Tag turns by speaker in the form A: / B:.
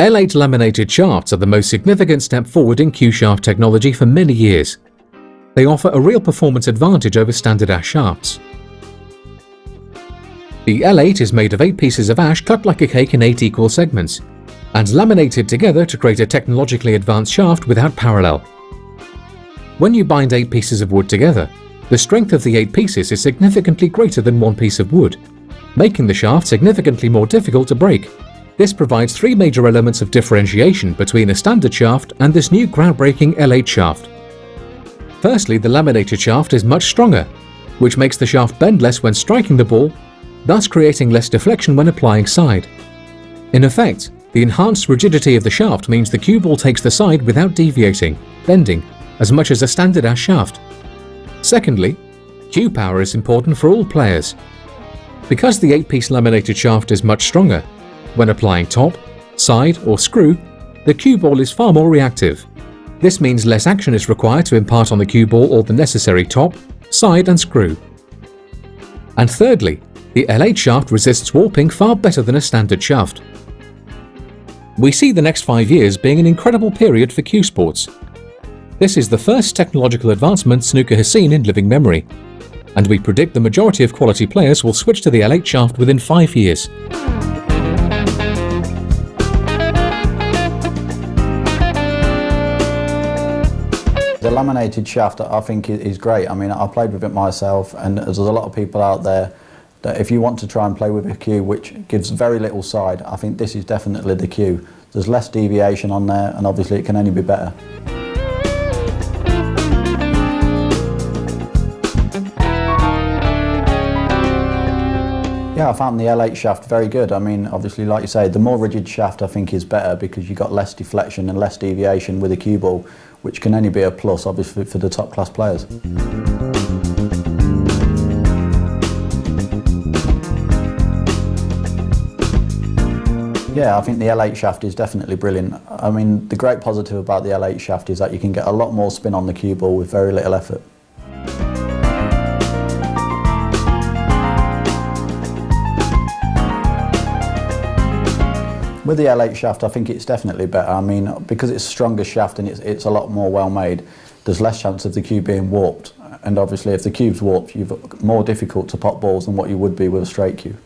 A: L8 laminated shafts are the most significant step forward in Q-shaft technology for many years. They offer a real performance advantage over standard ash shafts. The L8 is made of 8 pieces of ash cut like a cake in 8 equal segments, and laminated together to create a technologically advanced shaft without parallel. When you bind 8 pieces of wood together, the strength of the 8 pieces is significantly greater than one piece of wood, making the shaft significantly more difficult to break. This provides 3 major elements of differentiation between a standard shaft and this new groundbreaking L8 shaft. Firstly, the laminated shaft is much stronger, which makes the shaft bend less when striking the ball, thus creating less deflection when applying side. In effect, the enhanced rigidity of the shaft means the cue ball takes the side without deviating, bending, as much as a standard ash shaft. Secondly, cue power is important for all players. Because the 8-piece laminated shaft is much stronger, when applying top, side or screw, the cue ball is far more reactive. This means less action is required to impart on the cue ball all the necessary top, side and screw. And thirdly, the L8 shaft resists warping far better than a standard shaft. We see the next 5 years being an incredible period for cue sports. This is the first technological advancement snooker has seen in living memory, and we predict the majority of quality players will switch to the L8 shaft within 5 years.
B: The laminated shaft I think is great. I mean, I played with it myself, and there's a lot of people out there that if you want to try and play with a cue which gives very little side, I think this is definitely the cue. There's less deviation on there, and obviously it can only be better. Yeah, I found the L8 shaft very good. I mean, obviously, like you say, the more rigid shaft I think is better because you've got less deflection and less deviation with a cue ball, which can only be a plus, obviously, for the top class players. Yeah, I think the L8 shaft is definitely brilliant. I mean, the great positive about the L8 shaft is that you can get a lot more spin on the cue ball with very little effort. With the L8 shaft, I think it's definitely better. I mean, because it's a stronger shaft and it's a lot more well made, there's less chance of the cue being warped. And obviously, if the cue's warped, you're more difficult to pop balls than what you would be with a straight cue.